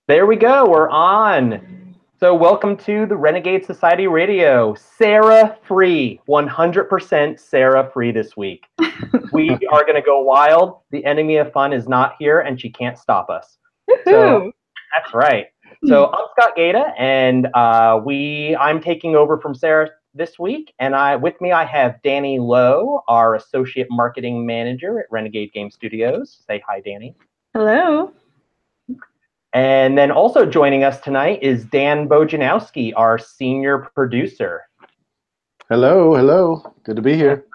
There we go. We're on. So welcome to the Renegade Society Radio. Sarah free, 100% Sarah free this week. We are going to go wild. The enemy of fun is not here, and she can't stop us. So that's right. So I'm Scott Gata, and I'm taking over from Sarah this week. And with me I have Danny Lowe, our associate marketing manager at Renegade Game Studios. Say hi, Danny. Hello. And then also joining us tonight is Dan Bojanowski, our senior producer. Hello, hello. Good to be here.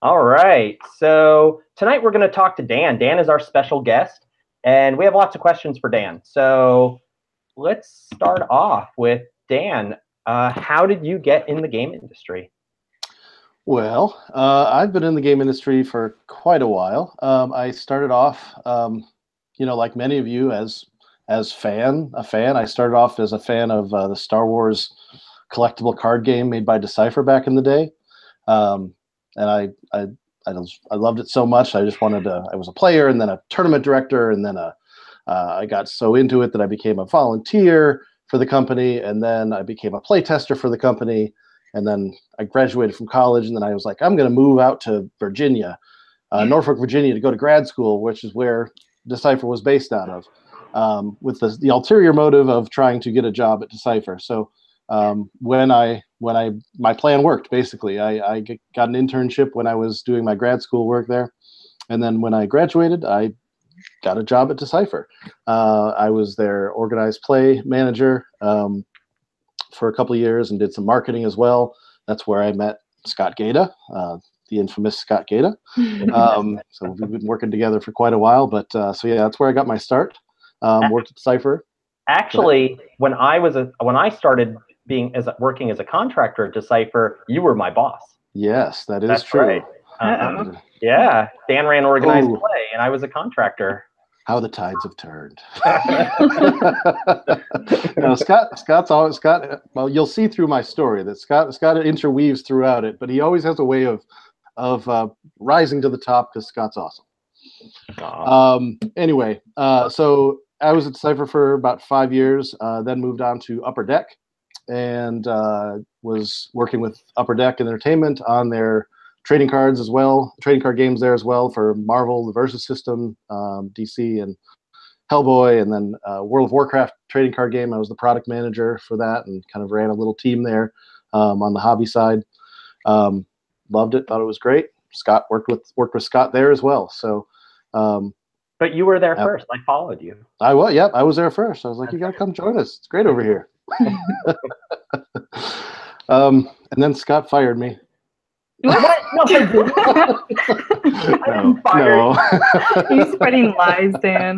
All right. So tonight we're going to talk to Dan. Dan is our special guest, and we have lots of questions for Dan. So let's start off with Dan. How did you get in the game industry? Well, I've been in the game industry for quite a while. I started off, like many of you, as a fan. I started off as a fan of the Star Wars collectible card game made by Decipher back in the day, and I loved it so much. I just wanted to. I was a player, and then a tournament director, and then I got so into it that I became a volunteer for the company, and then I became a play tester for the company, and then I graduated from college, and then I was like, I'm going to move out to Virginia, Norfolk, Virginia, to go to grad school, which is where Decipher was based out of. With the ulterior motive of trying to get a job at Decipher. So my plan worked, basically. I got an internship when I was doing my grad school work there. And then when I graduated, I got a job at Decipher. I was their organized play manager for a couple of years and did some marketing as well. That's where I met Scott Gata, the infamous Scott Gata. So we've been working together for quite a while. But so yeah, that's where I got my start. Worked at Decipher. Actually, when I started working as a contractor at Decipher, you were my boss. Yes, that's Right. true. Yeah, Dan ran organized play, and I was a contractor. How the tides have turned. Scott. Well, you'll see through my story that Scott interweaves throughout it, but he always has a way of rising to the top because Scott's awesome. Anyway, so I was at Decipher for about 5 years, then moved on to Upper Deck, and was working with Upper Deck Entertainment on their trading cards as well, trading card games there as well for Marvel, the Versus system, DC, and Hellboy, and then World of Warcraft trading card game. I was the product manager for that and kind of ran a little team there on the hobby side. Loved it, thought it was great. Scott worked with Scott there as well. So. But you were there first. I followed you. I was there first. I was like, you got to come join us. It's great over here. And then Scott fired me. What? No. He's spreading lies, Dan.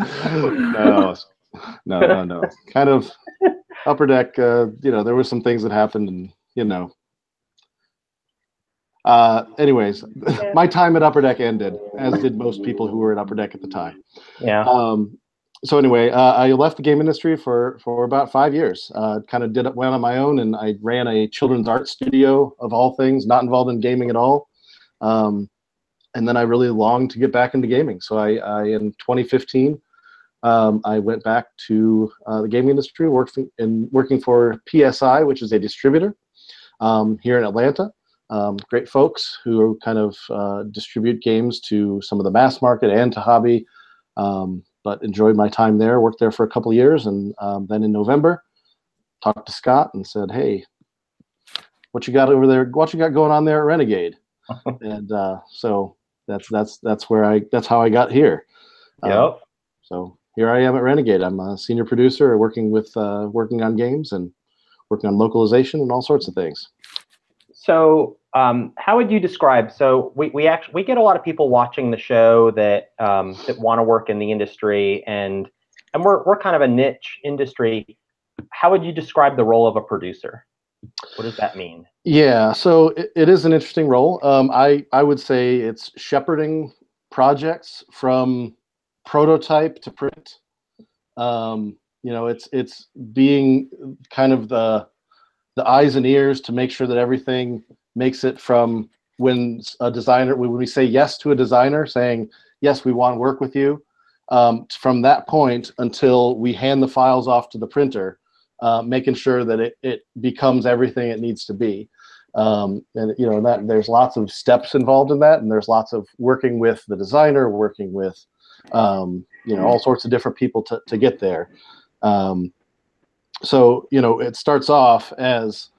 No. Kind of Upper Deck, there were some things that happened, and, anyways, my time at Upper Deck ended, as did most people who were at Upper Deck at the time. Yeah. So anyway, I left the game industry for about 5 years. Kind of went on my own, and I ran a children's art studio, of all things, not involved in gaming at all. And then I really longed to get back into gaming. So I in 2015, I went back to the gaming industry, working for PSI, which is a distributor here in Atlanta. Great folks who kind of distribute games to some of the mass market and to hobby, but enjoyed my time there, worked there for a couple of years, and then in November, talked to Scott and said, hey, what you got over there? What you got going on there at Renegade? And so that's how I got here. Yep. So here I am at Renegade. I'm a senior producer working on games and working on localization and all sorts of things. So how would you describe? So we get a lot of people watching the show that want to work in the industry, and we're kind of a niche industry. How would you describe the role of a producer? What does that mean? Yeah, so it is an interesting role. I would say it's shepherding projects from prototype to print. It's being kind of the eyes and ears to make sure that everything makes it from when we say yes to a designer saying, yes, we want to work with you, from that point until we hand the files off to the printer, making sure that it becomes everything it needs to be. And that there's lots of steps involved in that, and there's lots of working with the designer, working with all sorts of different people to get there. So it starts off as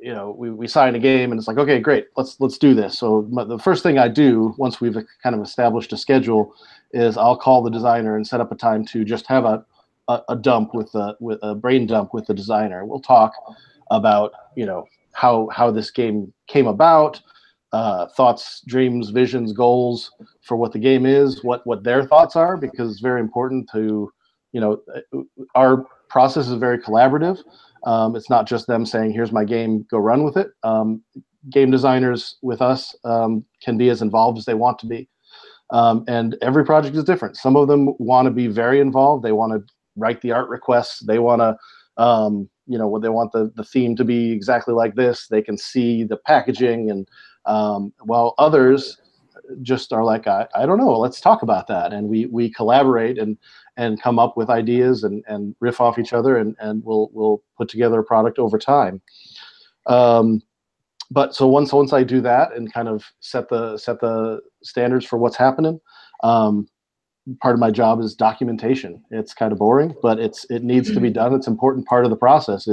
we sign a game and it's like, okay, great, let's do this. So the first thing I do once we've kind of established a schedule is I'll call the designer and set up a time to just have a dump with a brain dump with the designer. We'll talk about how this game came about, thoughts, dreams, visions, goals for what the game is, what their thoughts are, because it's very important to our process is very collaborative. It's not just them saying, here's my game, go run with it. Game designers with us can be as involved as they want to be. And every project is different. Some of them want to be very involved. They want to write the art requests. They want to, they want the theme to be exactly like this. They can see the packaging. And while others just are like, I don't know, let's talk about that. And we collaborate and come up with ideas and riff off each other, and we'll put together a product over time. But so once I do that and kind of set the standards for what's happening, part of my job is documentation. It's kind of boring, but it needs to be done. It's an important part of the process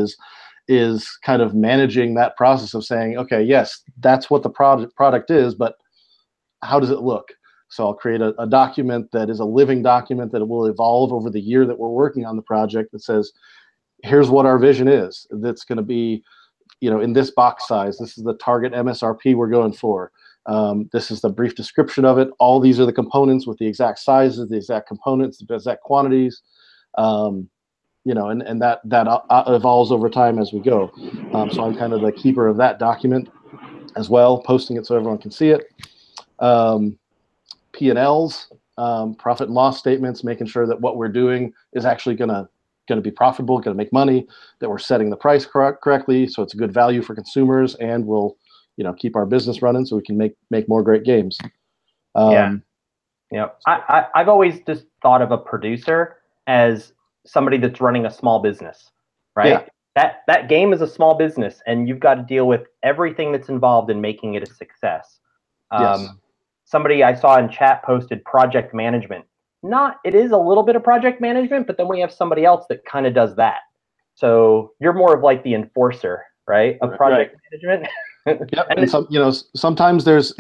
is kind of managing that process of saying, okay, yes, that's what the product is, but how does it look? So I'll create a document that is a living document that will evolve over the year that we're working on the project, that says, here's what our vision is. That's going to be, in this box size. This is the target MSRP we're going for. This is the brief description of it. All these are the components with the exact sizes, the exact components, the exact quantities. And that evolves over time as we go. So I'm kind of the keeper of that document as well, posting it so everyone can see it. P&Ls, profit and loss statements, making sure that what we're doing is actually going to be profitable, going to make money, that we're setting the price correctly, so it's a good value for consumers, and we'll keep our business running so we can make more great games. I've always just thought of a producer as somebody that's running a small business, right? Yeah. That game is a small business, and you've got to deal with everything that's involved in making it a success. Yes. Somebody I saw in chat posted project management. It is a little bit of project management, but then we have somebody else that kind of does that. So you're more of like the enforcer, right, of project management. Yep. And sometimes there's,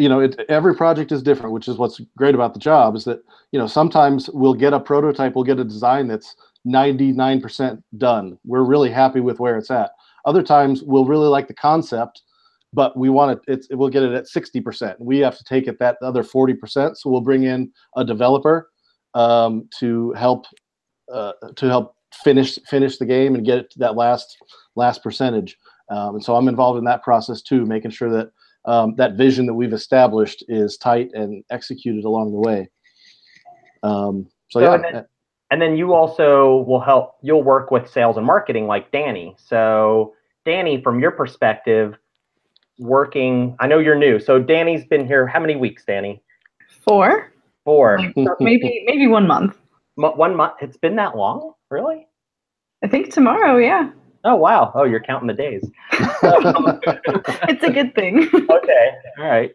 every project is different, which is what's great about the job, is that, sometimes we'll get a prototype, we'll get a design that's 99% done. We're really happy with where it's at. Other times we'll really like the concept, but we want we'll get it at 60%. We have to take it that other 40%. So we'll bring in a developer to help finish the game and get it to that last percentage. And so I'm involved in that process too, making sure that that vision that we've established is tight and executed along the way. And then you also you'll work with sales and marketing like Danny. So Danny, from your perspective, I know you're new. So Danny's been here how many weeks, Danny? 4. maybe 1 month. 1 month? It's been that long? Really? I think tomorrow, yeah. Oh, wow. Oh, you're counting the days. It's a good thing. Okay. All right.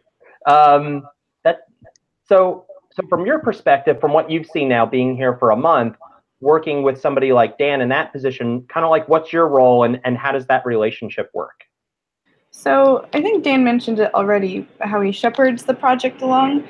So from your perspective, from what you've seen now, being here for a month, working with somebody like Dan in that position, kind of like, what's your role and how does that relationship work? So I think Dan mentioned it already, how he shepherds the project along.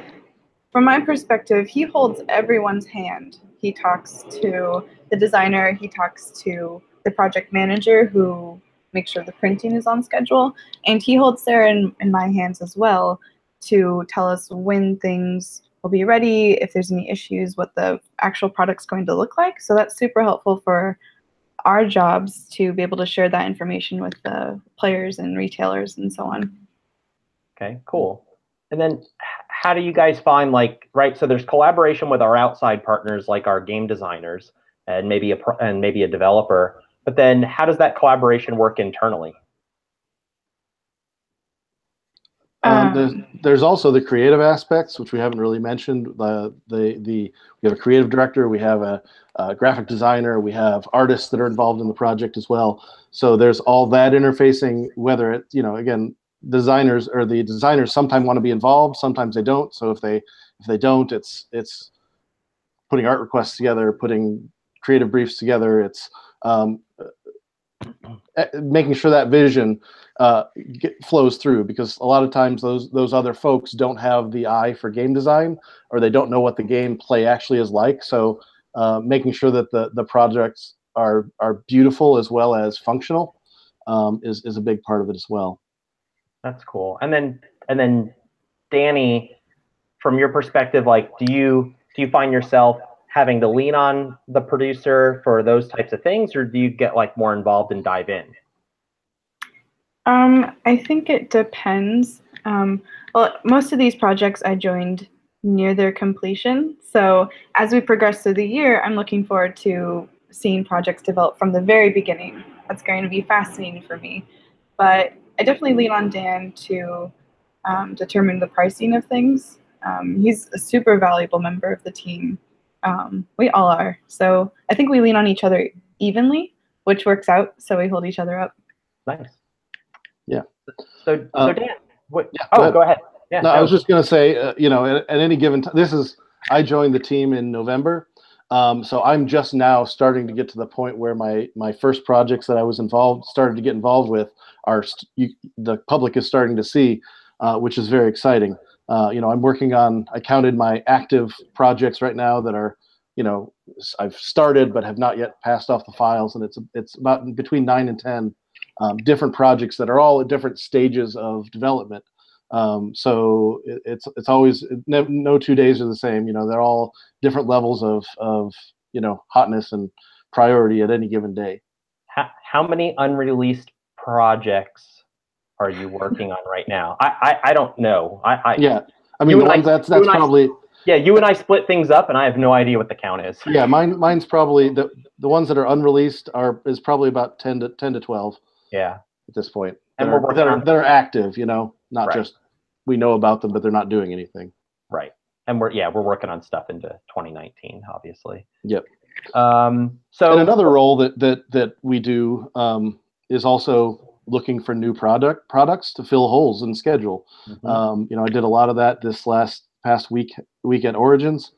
From my perspective, he holds everyone's hand. He talks to the designer, he talks to the project manager who makes sure the printing is on schedule, and he holds Sarah in my hands as well to tell us when things will be ready, if there's any issues, what the actual product's going to look like. So that's super helpful for our jobs to be able to share that information with the players and retailers and so on. Okay, cool. And then how do you guys find, so there's collaboration with our outside partners, like our game designers and maybe a developer, but then how does that collaboration work internally? There's also the creative aspects, which we haven't really mentioned. We have a creative director, we have a graphic designer, we have artists that are involved in the project as well. So there's all that interfacing. Whether it, again, the designers sometimes want to be involved, sometimes they don't. So if they don't, it's putting art requests together, putting creative briefs together. It's making sure that vision flows through, because a lot of times those other folks don't have the eye for game design, or they don't know what the gameplay actually is like. So making sure that the projects are beautiful as well as functional is a big part of it as well. That's cool. And then Danny, from your perspective, like, do you find yourself having to lean on the producer for those types of things, or do you get like more involved and dive in? I think it depends. Well, most of these projects I joined near their completion. So as we progress through the year, I'm looking forward to seeing projects develop from the very beginning. That's going to be fascinating for me. But I definitely lean on Dan to determine the pricing of things. He's a super valuable member of the team. We all are. So I think we lean on each other evenly, which works out. So we hold each other up. Nice. Yeah. So Dan, what? Yeah, oh, go ahead. Yeah. No, I was just going to say, at any given time, I joined the team in November. So I'm just now starting to get to the point where my first projects that I was started to get involved with the public is starting to see, which is very exciting. I'm working on, I counted my active projects right now that are, I've started but have not yet passed off the files, and it's about between 9 and 10 different projects that are all at different stages of development. So it's always, no 2 days are the same. They're all different levels of hotness and priority at any given day. How many unreleased projects are you working on right now? I don't know. Yeah, I mean, that's probably. Yeah, you and I split things up, and I have no idea what the count is. Yeah, mine's probably the ones that are unreleased is probably about 10 to 12. Yeah, at this point, and that are active. Not right. Just we know about them, but they're not doing anything. Right, and we're working on stuff into 2019, obviously. Yep. So and another role that we do is also looking for new products to fill holes in schedule. Mm-hmm. I did a lot of that this past week at Origins,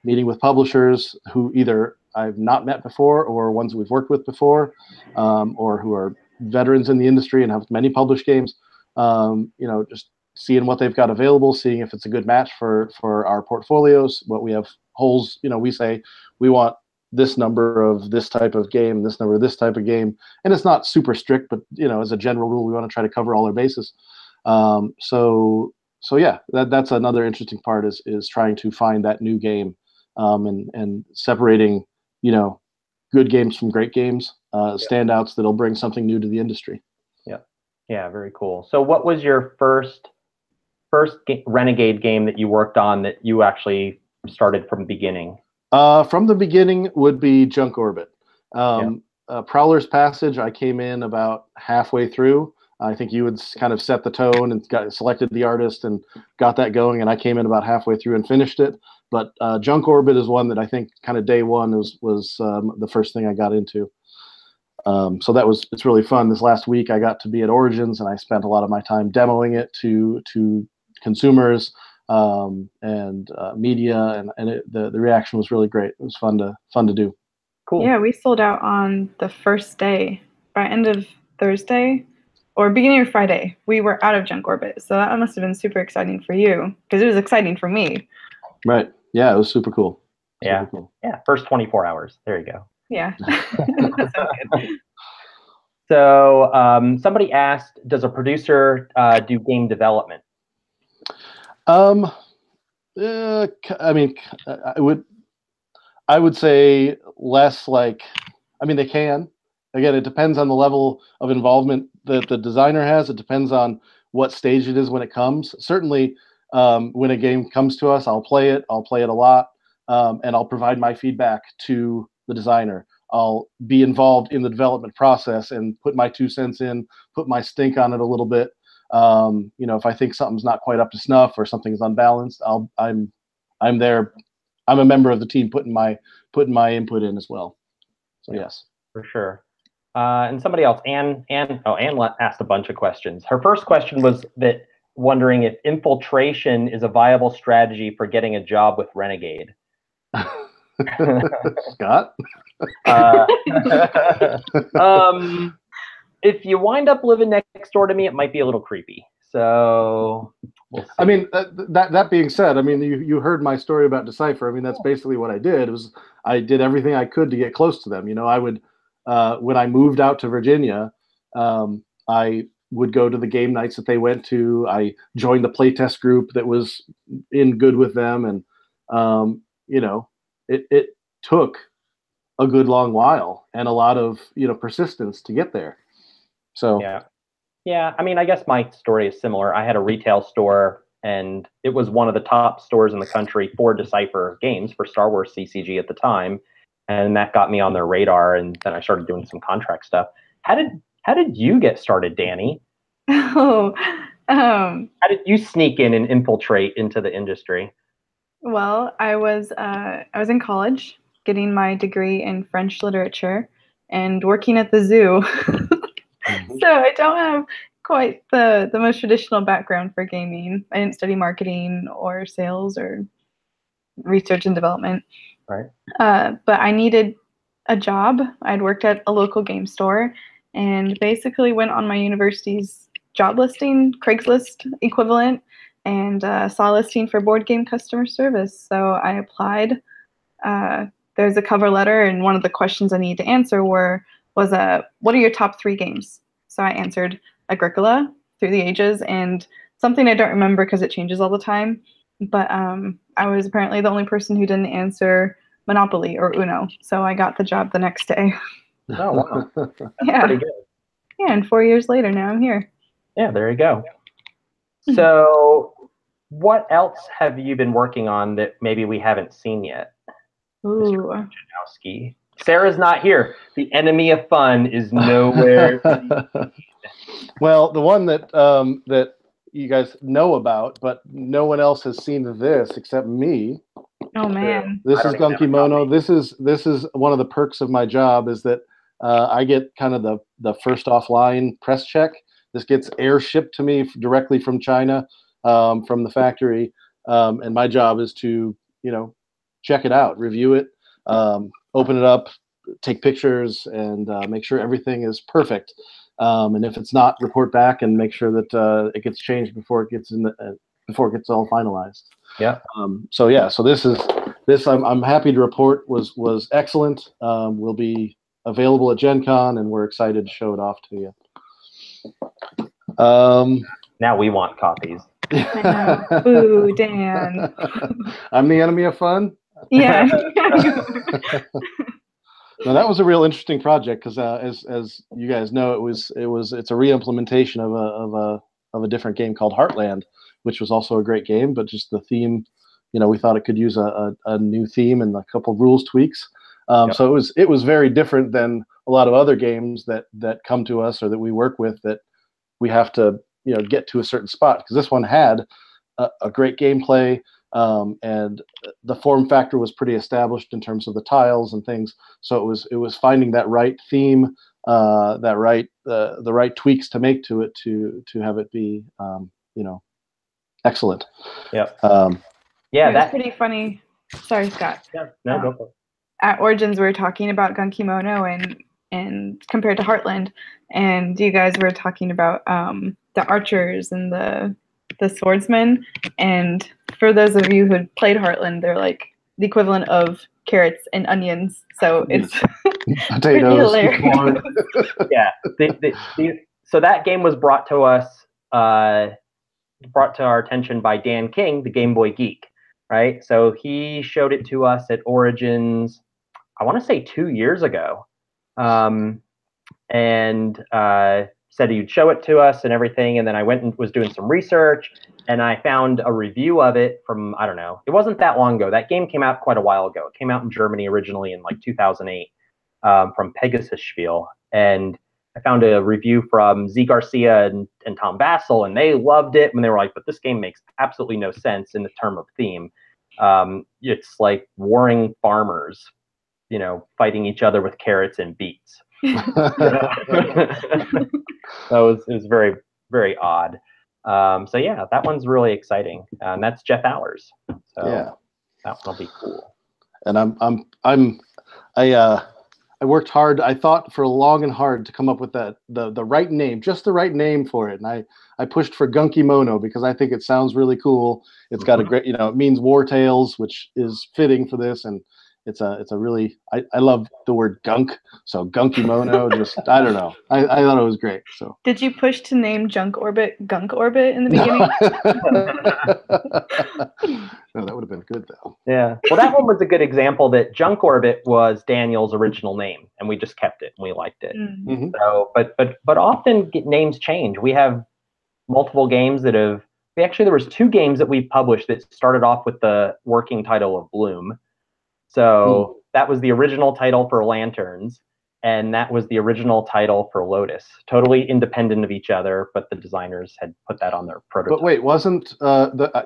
meeting with publishers who either I've not met before, or ones we've worked with before, or who are veterans in the industry and have many published games. Just seeing what they've got available, seeing if it's a good match for our portfolios, what we have holes. We say we want this number of this type of game, this number of this type of game, and it's not super strict, but as a general rule, we want to try to cover all our bases. So yeah, that's another interesting part is trying to find that new game, and separating good games from great games, standouts that'll bring something new to the industry. Yeah, very cool. So what was your first Renegade game that you worked on that you actually started from the beginning? From the beginning would be Junk Orbit. Prowler's Passage, I came in about halfway through. I think you had kind of set the tone and selected the artist and got that going, and I came in about halfway through and finished it. But Junk Orbit is one that I think kind of day one was the first thing I got into. So it's really fun. This last week I got to be at Origins, and I spent a lot of my time demoing it to consumers and media, and the reaction was really great. It was fun to do. Cool. Yeah, we sold out on the first day. By end of Thursday or beginning of Friday, we were out of Junk Orbit. So that must have been super exciting for you, because it was exciting for me. Right. Yeah, it was super cool. Yeah. Yeah. First 24 hours. There you go. Yeah. So somebody asked, does a producer do game development? I would say less. They can. Again, it depends on the level of involvement that the designer has. It depends on what stage it is when it comes. Certainly, when a game comes to us, I'll play it a lot, and I'll provide my feedback to the designer. I'll be involved in the development process and put my 2 cents in, put my stink on it a little bit. If I think something's not quite up to snuff or something's unbalanced, I'm there. I'm a member of the team putting my input in as well. So yes, for sure. And somebody else, Anne asked a bunch of questions. Her first question was wondering if infiltration is a viable strategy for getting a job with Renegade. Scott? If you wind up living next door to me, it might be a little creepy. So we'll see. I mean, that being said, I mean, you heard my story about Decipher. I mean, that's basically what I did. I did everything I could to get close to them. I would, when I moved out to Virginia, I would go to the game nights that they went to. I joined the playtest group that was in good with them, and it took a good long while and a lot of persistence to get there. So yeah. I mean, I guess my story is similar. I had a retail store, and it was one of the top stores in the country for Decipher games, for Star Wars CCG at the time, and that got me on their radar. And then I started doing some contract stuff. How did you get started, Danny? How did you sneak in and infiltrate into the industry? Well, I was in college getting my degree in French literature and working at the zoo. So I don't have quite the most traditional background for gaming. I didn't study marketing or sales or research and development. Right. But I needed a job. I'd worked at a local game store and basically went on my university's job listing, Craigslist equivalent, and saw a listing for board game customer service. So I applied. There's a cover letter, and one of the questions I needed to answer was what are your top 3 games? So I answered Agricola, Through the Ages, and something I don't remember because it changes all the time. But I was apparently the only person who didn't answer Monopoly or Uno. So I got the job the next day. Oh, wow. That's yeah. pretty good. Yeah, and 4 years later, now I'm here. Yeah, there you go. So what else have you been working on that maybe we haven't seen yet? Ooh. Bojanowski. Sarah's not here. The enemy of fun is nowhere. Well, the one that you guys know about, but no one else has seen this except me. Oh man! This is Gunkimono. This is one of the perks of my job is that I get kind of the first offline press check. This gets air shipped to me directly from China, from the factory, and my job is to check it out, review it, open it up, take pictures, and make sure everything is perfect. And if it's not, report back and make sure that it gets changed before it gets before it gets all finalized. Yeah. So this I'm happy to report was excellent. Will be available at Gen Con, and we're excited to show it off to you. Now we want copies. Ooh, Dan. I'm the enemy of fun. Yeah. No, that was a real interesting project because, as you guys know, it's a re-implementation of a different game called Heartland, which was also a great game, but just the theme, we thought it could use a new theme and a couple rules tweaks. Yep. So it was very different than a lot of other games that come to us or that we work with that we have to get to a certain spot, because this one had a great gameplay. And the form factor was pretty established in terms of the tiles and things. So it was finding that right theme, the right tweaks to make to it to have it be, excellent. Yep. Yeah, that's pretty funny. Sorry, Scott. Yeah, no, go for it. At Origins, we were talking about Gunkimono and compared to Heartland, and you guys were talking about the archers and the swordsmen, and for those of you who had played Heartland, they're like the equivalent of carrots and onions, so it's potatoes. Yeah. So that game was brought to our attention by Dan King, the Game Boy Geek, right? So he showed it to us at Origins, I want to say 2 years ago, and said he'd show it to us and everything. And then I went and was doing some research, and I found a review of it from, I don't know, it wasn't that long ago. That game came out quite a while ago. It came out in Germany originally in like 2008 from Pegasus Spiel. And I found a review from Z Garcia and Tom Bassel, and they loved it. And they were like, but this game makes absolutely no sense in the term of theme. It's like warring farmers, fighting each other with carrots and beets. So it was very, very odd. So yeah, that one's really exciting. And that's Jeff Allers. So yeah, that one will be cool. And I worked hard. I thought for long and hard to come up with the right name, just the right name for it. And I pushed for Gunky Mono because I think it sounds really cool. It's got a great, it means war tales, which is fitting for this. And it's a really, I love the word gunk. So Gunky Mono, just, I don't know. I thought it was great. So did you push to name Junk Orbit Gunk Orbit in the beginning? No, that would have been good though. Yeah. Well, that one was a good example that Junk Orbit was Daniel's original name, and we just kept it and we liked it. Mm-hmm. So, but often names change. We have multiple games that have. There was 2 games that we published that started off with the working title of Bloom. So that was the original title for Lanterns, and that was the original title for Lotus. Totally independent of each other, but the designers had put that on their prototype. But wait, wasn't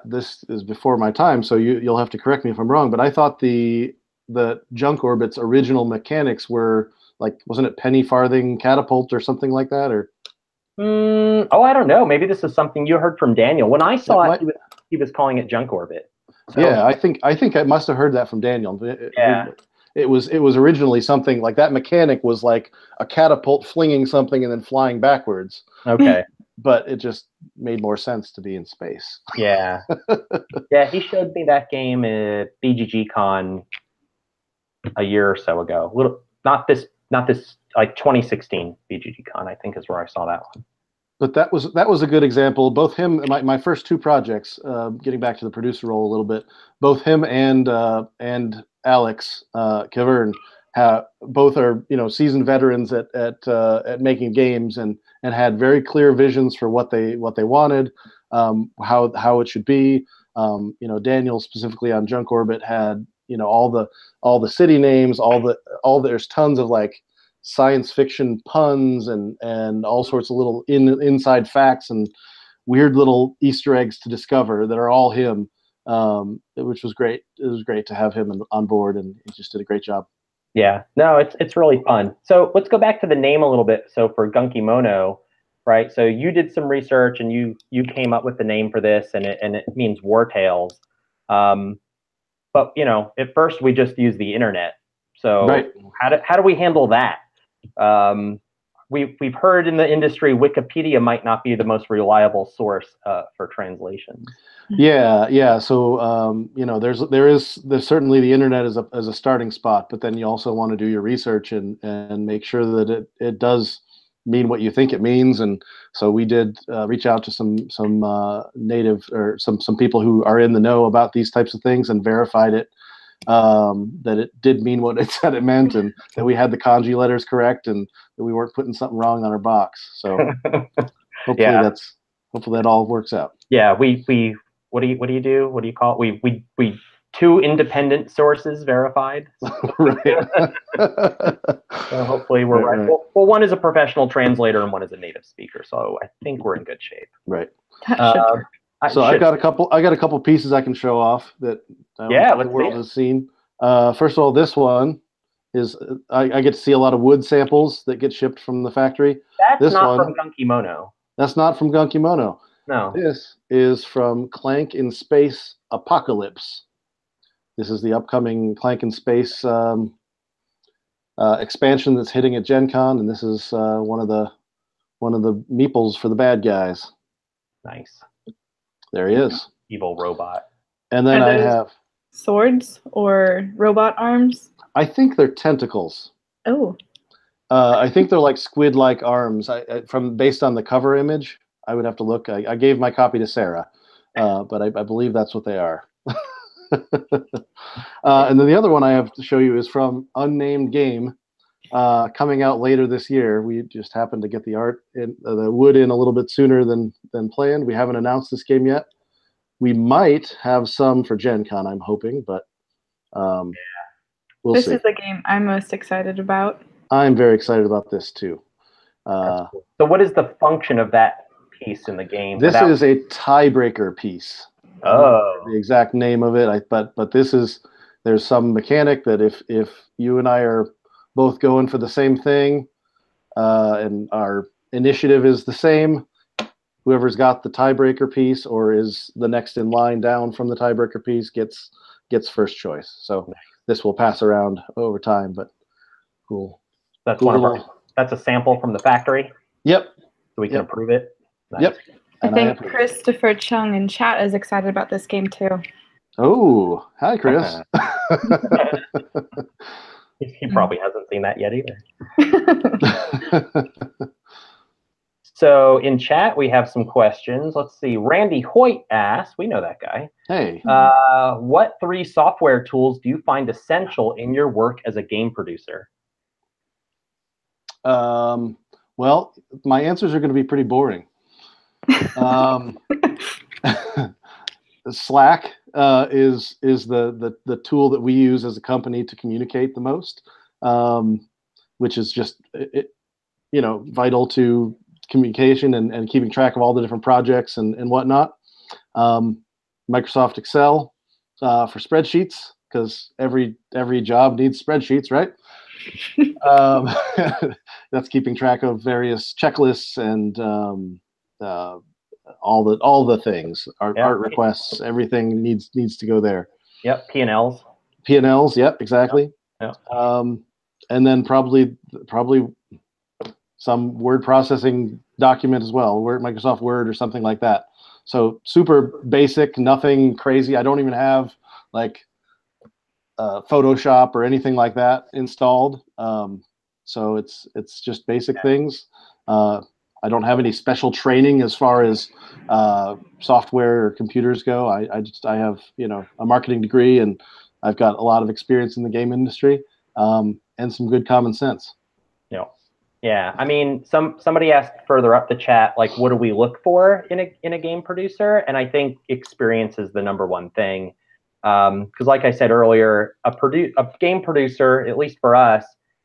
this is before my time, so you'll have to correct me if I'm wrong, but I thought the Junk Orbit's original mechanics were like, wasn't it penny farthing catapult or something like that? Or I don't know. Maybe this is something you heard from Daniel. When I saw it, he was calling it Junk Orbit. So, yeah, I think I must have heard that from Daniel. It was originally something like that. Mechanic was like a catapult flinging something and then flying backwards. Okay. But it just made more sense to be in space. Yeah. Yeah, he showed me that game at BGG Con a year or so ago. Not this like 2016 BGG Con, I think is where I saw that one. But that was a good example. Both him and my first 2 projects, getting back to the producer role a little bit, both him and Alex Cavern both are seasoned veterans at making games and had very clear visions for what they wanted, how it should be. Daniel specifically on Junk Orbit had all the city names, there's tons of like science fiction puns and all sorts of little inside facts and weird little Easter eggs to discover that are all him, which was great. It was great to have him on board, and he just did a great job. Yeah, no, it's really fun. So let's go back to the name a little bit. So for Gunky Mono, right? So you did some research and you came up with the name for this, and it means war tales. But at first we just used the internet. So right. How do we handle that? We've heard in the industry Wikipedia might not be the most reliable source for translations. Yeah. So there's certainly the internet as a starting spot, but then you also want to do your research and make sure that it does mean what you think it means. And so we did reach out to some native or some people who are in the know about these types of things and verified it. That it did mean what it said it meant, and that we had the kanji letters correct, and that we weren't putting something wrong on our box. So hopefully that all works out. Yeah, we what do you do? What do you call it? We 2 independent sources verified. Right. So hopefully we're right. Well, one is a professional translator and one is a native speaker, so I think we're in good shape. Right. So I got a couple pieces I can show off that the world has seen. First of all, this one is I get to see a lot of wood samples that get shipped from the factory. That's not from Gunky Mono. That's not from Gunky Mono. No. This is from Clank in Space Apocalypse. This is the upcoming Clank in Space expansion that's hitting at Gen Con, and this is one of the meeples for the bad guys. Nice. There he is. Evil robot. And then I have swords or robot arms. I think they're tentacles. Oh. I think they're like squid-like arms. Based on the cover image, I would have to look. I gave my copy to Sarah, but I believe that's what they are. And then the other one I have to show you is from Unnamed Game, coming out later this year. We just happened to get the art in the wood in a little bit sooner than planned. We haven't announced this game yet. We might have some for Gen Con, I'm hoping, but we'll see. This is the game I'm most excited about. I'm very excited about this too. Cool. So what is the function of that piece in the game? This is a tiebreaker piece. Oh, The exact name of it, but there's some mechanic that if you and I are both going for the same thing, and our initiative is the same, whoever's got the tiebreaker piece or is the next in line down from the tiebreaker piece gets first choice. So this will pass around over time, but cool. That's cool one of our. That's a sample from the factory. Yep. So we can approve it. Nice. Yep. I think Christopher Chung in chat is excited about this game too. Oh, hi, Chris. He probably hasn't seen that yet either. So in chat, we have some questions. Let's see. Randy Hoyt asks, we know that guy. Hey. What 3 software tools do you find essential in your work as a game producer? Well, my answers are going to be pretty boring. Slack is the tool that we use as a company to communicate the most, which is just vital to communication and keeping track of all the different projects and whatnot. Microsoft Excel for spreadsheets, because every job needs spreadsheets, right? That's keeping track of various checklists and all the things, art requests, everything needs to go there. Yep, P&Ls. P&Ls, yep, exactly. Yep. And then probably some word processing document as well, Microsoft Word or something like that. So super basic, nothing crazy. I don't even have like Photoshop or anything like that installed. So it's just basic things. I don't have any special training as far as software or computers go. I have a marketing degree, and I've got a lot of experience in the game industry, and some good common sense. Yeah. I mean, somebody asked further up the chat, like, what do we look for in a game producer? And I think experience is the #1 thing. Because like I said earlier, a game producer, at least for us,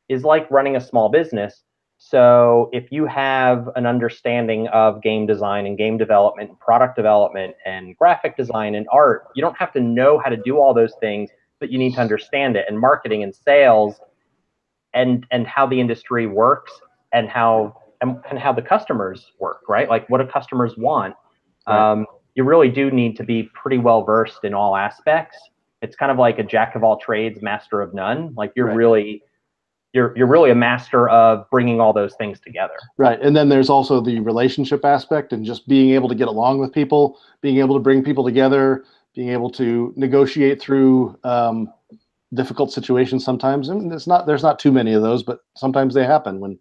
is like running a small business. So if you have an understanding of game design and game development, and product development and graphic design and art, you don't have to know how to do all those things, but you need to understand it, and marketing and sales and how the industry works and how the customers work, right? Like what do customers want? Right. You really do need to be pretty well versed in all aspects. It's kind of like a jack of all trades, master of none. Like you're really a master of bringing all those things together. Right. And then there's also the relationship aspect and just being able to get along with people, being able to bring people together, being able to negotiate through difficult situations sometimes. I mean, there's not too many of those, but sometimes they happen when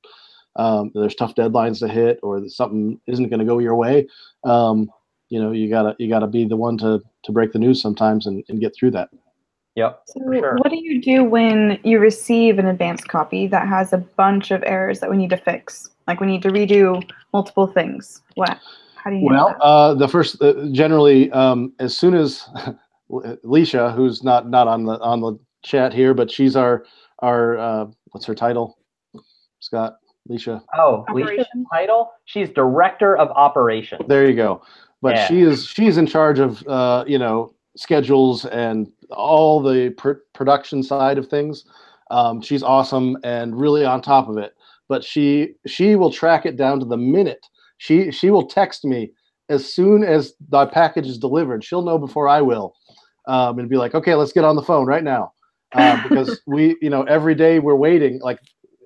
there's tough deadlines to hit or something isn't going to go your way. You gotta be the one to break the news sometimes and get through that. Yep. So what do you do when you receive an advanced copy that has a bunch of errors that we need to fix? Like we need to redo multiple things. How do you handle that? The first generally as soon as Alicia, who's not on the chat here, but she's our what's her title? Scott, Alicia. Oh, Alicia's title? She's Director of Operations. There you go. But she's in charge of schedules and all the production side of things. She's awesome and really on top of it. But she will track it down to the minute. She will text me as soon as the package is delivered. She'll know before I will, and be like, okay, let's get on the phone right now, because we every day we're waiting. Like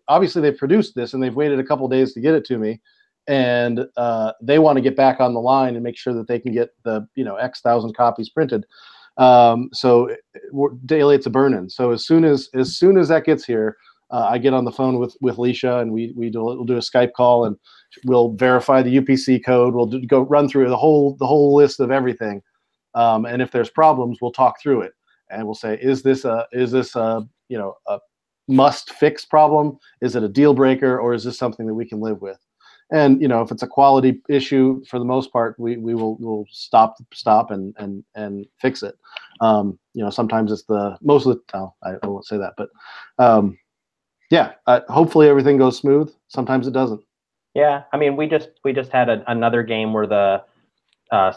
obviously they've produced this and they've waited a couple days to get it to me. And they want to get back on the line and make sure that they can get the X thousand copies printed. So daily it's a burn-in. So as soon as that gets here, I get on the phone with Alicia and we'll do a Skype call and we'll verify the UPC code. We'll go run through the whole list of everything. And if there's problems, we'll talk through it and we'll say, is this a must fix problem? Is it a deal breaker, or is this something that we can live with? And if it's a quality issue, for the most part, we'll stop and fix it. Sometimes it's most of the time. I won't say that, but hopefully everything goes smooth. Sometimes it doesn't. Yeah, I mean, we just had another game where the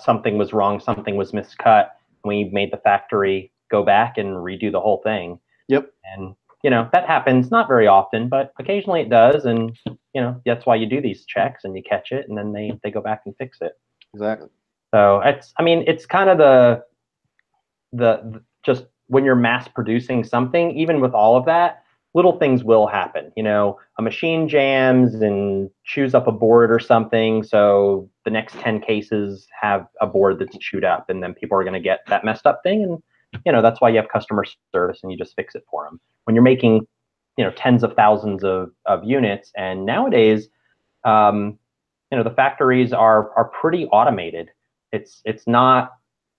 something was wrong, something was miscut. We made the factory go back and redo the whole thing. Yep. And that happens not very often, but occasionally it does. And that's why you do these checks and you catch it, and then they go back and fix it. Exactly. So it's kind of the just when you're mass producing something, even with all of that, little things will happen. A machine jams and chews up a board or something. So the next 10 cases have a board that's chewed up, and then people are going to get that messed up thing. And, that's why you have customer service and you just fix it for them. When you're making, tens of thousands of units, and nowadays, the factories are pretty automated. It's not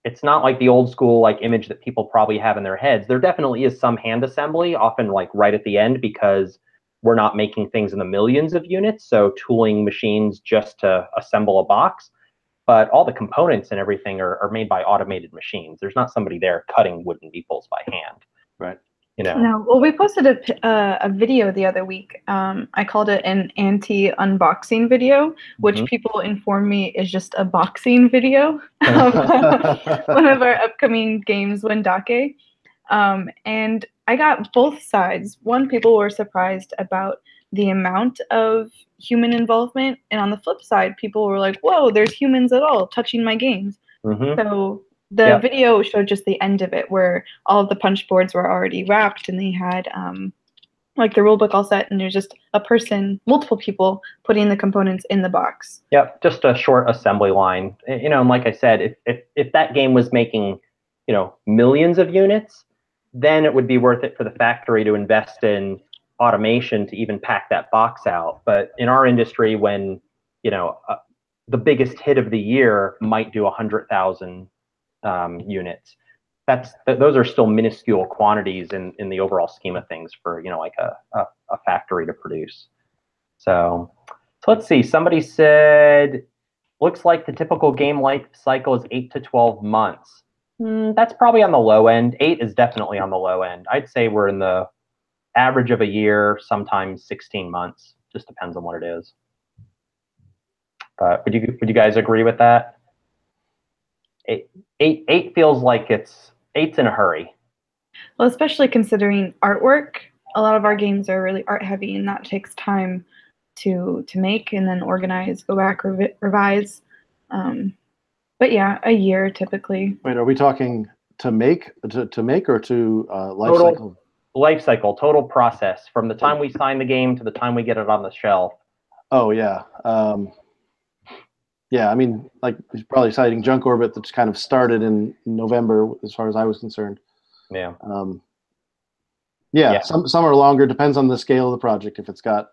like the old school image that people probably have in their heads. There definitely is some hand assembly, often right at the end, because we're not making things in the millions of units, so tooling machines just to assemble a box. But all the components and everything are made by automated machines. There's not somebody there cutting wooden meeples by hand. Right. No. Well, we posted a video the other week. I called it an anti-unboxing video, which people inform me is just a boxing video of one of our upcoming games, Wendake. And I got both sides. One, people were surprised about the amount of human involvement, and on the flip side, people were like, "Whoa, there's humans at all touching my games." So the video showed just the end of it, where all of the punch boards were already wrapped, and they had the rule book all set, and there's just a person, multiple people, putting the components in the box. Yep, just a short assembly line. And like I said, if that game was making millions of units, then it would be worth it for the factory to invest in automation to even pack that box out. But in our industry, when the biggest hit of the year might do 100,000 units, those are still minuscule quantities in the overall scheme of things for a factory to produce. So let's see. Somebody said, looks like the typical game life cycle is 8 to 12 months. That's probably on the low end. 8 is definitely on the low end. I'd say we're in the average of a year, sometimes 16 months. Just depends on what it is. Would you guys agree with that? Eight feels like eight's in a hurry. Well, especially considering artwork. A lot of our games are really art heavy, and that takes time to make and then organize, go back, revise. But yeah, a year typically. Wait, are we talking to make or to life Total cycle? Life cycle, total process from the time we sign the game to the time we get it on the shelf. Oh yeah. Yeah, I mean, he's probably citing Junk Orbit, that's kind of started in November, as far as I was concerned. Yeah. Yeah. Some are longer. Depends on the scale of the project. If it's got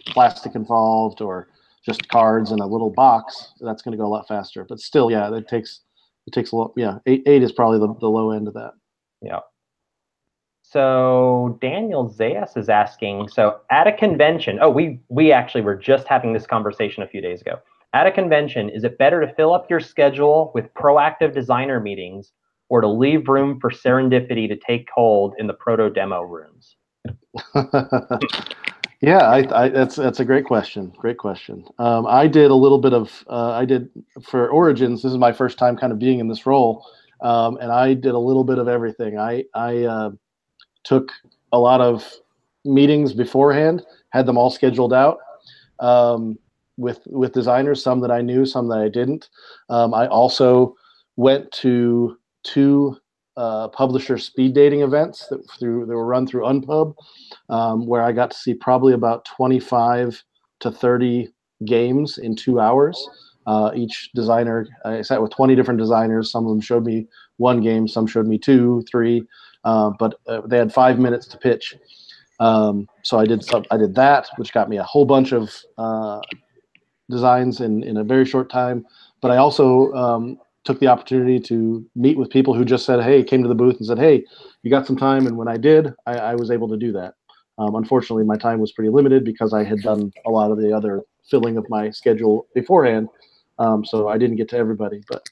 plastic involved or just cards in a little box, that's going to go a lot faster. But still, yeah, it takes a lot. Yeah, eight is probably the low end of that. Yeah. So Daniel Zayas is asking, so at a convention, we actually were just having this conversation a few days ago. At a convention, is it better to fill up your schedule with proactive designer meetings or to leave room for serendipity to take hold in the proto demo rooms? Yeah, that's a great question. Great question. I did a little bit of for Origins. This is my first time kind of being in this role, and I did a little bit of everything. I took a lot of meetings beforehand, had them all scheduled out with designers, some that I knew, some that I didn't. I also went to 2 publisher speed dating events that were run through Unpub, where I got to see probably about 25 to 30 games in 2 hours. Each designer, I sat with 20 different designers. Some of them showed me 1 game, some showed me 2, 3, but they had 5 minutes to pitch. So I did that, which got me a whole bunch of designs in a very short time. But I also took the opportunity to meet with people who just said, hey, came to the booth and said, hey, you got some time? And when I did, I was able to do that. Unfortunately, my time was pretty limited because I had done a lot of the other filling of my schedule beforehand. So I didn't get to everybody, but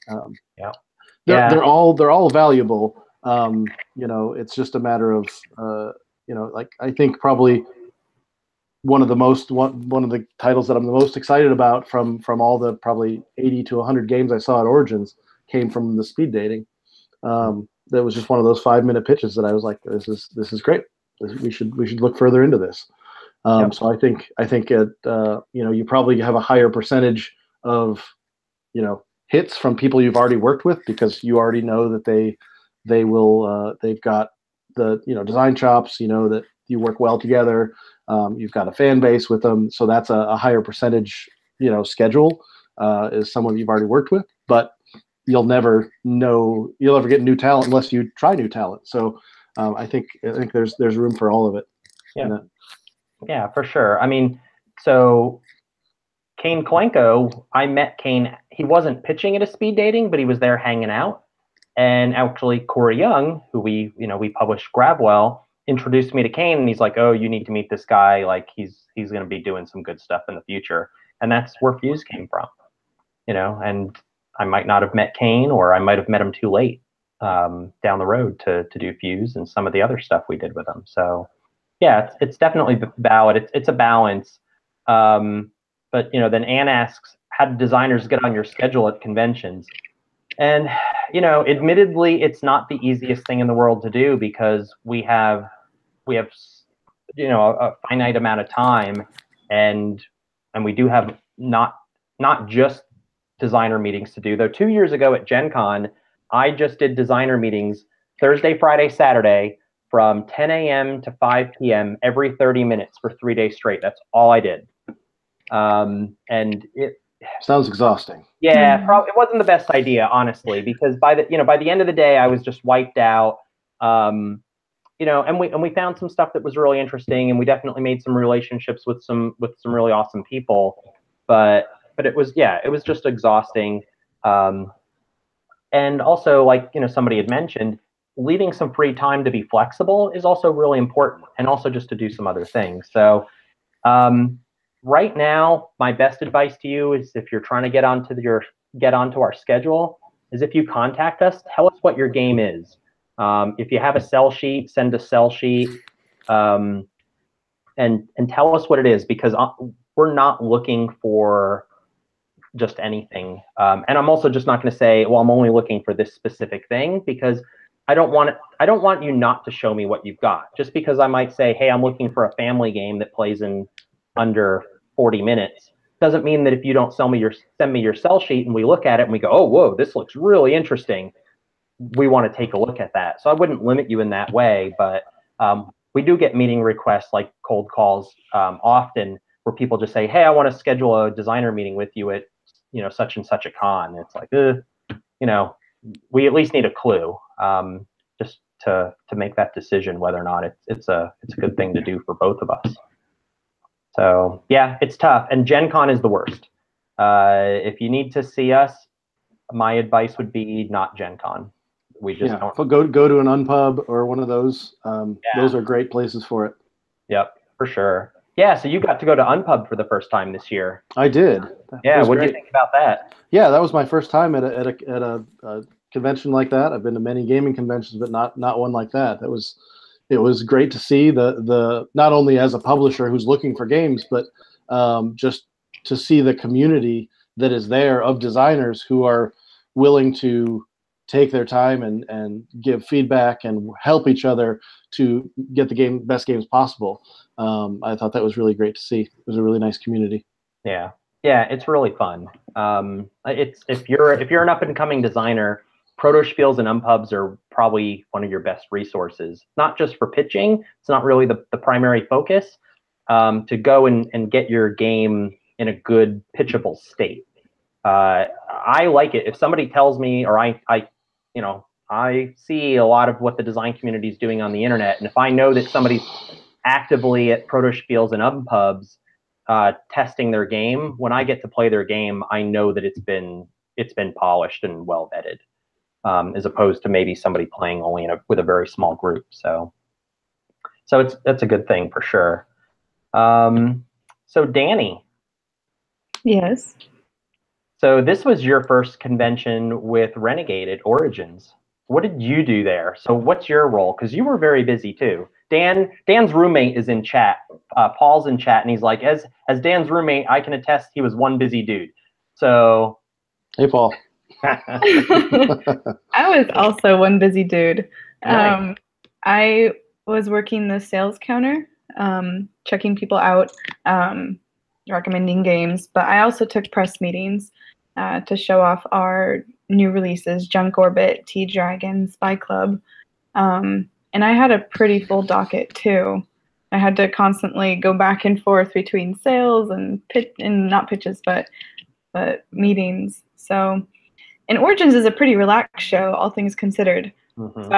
they're all valuable. It's just a matter of, I think probably one of the titles that I'm the most excited about from all the probably 80 to 100 games I saw at Origins came from the speed dating. That was just one of those 5-minute pitches that I was like, this is great. We should look further into this. Yep. So I think it you probably have a higher percentage of hits from people you've already worked with, because you already know that they've got the design chops, that you work well together. You've got a fan base with them, so that's a higher percentage schedule is someone you've already worked with. But you'll never get new talent unless you try new talent. So I think there's room for all of it. Yeah, for sure. I mean, so Kane Kolenko, I met Kane. He wasn't pitching at a speed dating, but he was there hanging out. And actually, Corey Young, who we published Grabwell, introduced me to Kane, and he's like, "Oh, you need to meet this guy. Like, he's going to be doing some good stuff in the future." And that's where Fuse came from, And I might not have met Kane, or I might have met him too late down the road to do Fuse and some of the other stuff we did with him. So, yeah, it's definitely valid. It's a balance. But then Anne asks, how do designers get on your schedule at conventions? And admittedly, it's not the easiest thing in the world to do, because we have a finite amount of time, and we do have not just designer meetings to do. Though 2 years ago at Gen Con, I just did designer meetings Thursday, Friday, Saturday from 10 a.m. to 5 p.m. every 30 minutes for 3 days straight. That's all I did. And it sounds exhausting. Yeah, it wasn't the best idea, honestly, because by the end of the day, I was just wiped out. And we found some stuff that was really interesting, and we definitely made some relationships with some really awesome people. But it was just exhausting. And also, like somebody had mentioned, leaving some free time to be flexible is also really important, and also just to do some other things. So. Right now, my best advice to you is, if you're trying to get onto our schedule, is if you contact us, tell us what your game is. If you have a sell sheet, send a sell sheet, and tell us what it is, because we're not looking for just anything. And I'm also just not going to say, well, I'm only looking for this specific thing, because I don't want you not to show me what you've got. Just because I might say, hey, I'm looking for a family game that plays in under 40 minutes, doesn't mean that if you don't send me your sell sheet and we look at it and we go, oh, whoa, this looks really interesting, we want to take a look at that. So I wouldn't limit you in that way, but we do get meeting requests, like cold calls, often, where people just say, hey, I want to schedule a designer meeting with you at such and such a con. And it's like, we at least need a clue, just to make that decision whether or not it's a good thing to do for both of us. So yeah, it's tough, and Gen Con is the worst. If you need to see us, my advice would be not Gen Con. We just don't. Go to an Unpub or one of those. Those are great places for it. Yep, for sure. Yeah, so you got to go to Unpub for the first time this year. I did. Yeah, what did you think about that? Yeah, that was my first time at a convention like that. I've been to many gaming conventions, but not one like that. It was great to see the not only as a publisher who's looking for games, but just to see the community that is there of designers who are willing to take their time and give feedback and help each other to get the best games possible. I thought that was really great to see. It was a really nice community. Yeah, it's really fun. If you're an up and coming designer, proto spiels and unpubs are probably one of your best resources, not just for pitching. It's not really the primary focus, to go and get your game in a good pitchable state. I like it. If somebody tells me, or I see a lot of what the design community is doing on the internet, and if I know that somebody's actively at proto spiels and unpubs testing their game, when I get to play their game, I know that it's been polished and well vetted. As opposed to maybe somebody playing only with a very small group. So that's a good thing for sure. So Danny. Yes. So this was your first convention with Renegade at Origins. What did you do there? So what's your role? Because you were very busy too. Dan's roommate is in chat Paul's in chat, and he's like, as Dan's roommate, I can attest he was one busy dude. So, hey, Paul. I was also one busy dude. Nice. I was working the sales counter, checking people out, recommending games, but I also took press meetings to show off our new releases, Junk Orbit, T-Dragon, Spy Club. And I had a pretty full docket too. I had to constantly go back and forth between sales and not pitches, but meetings. So, and Origins is a pretty relaxed show, all things considered. Mm-hmm. So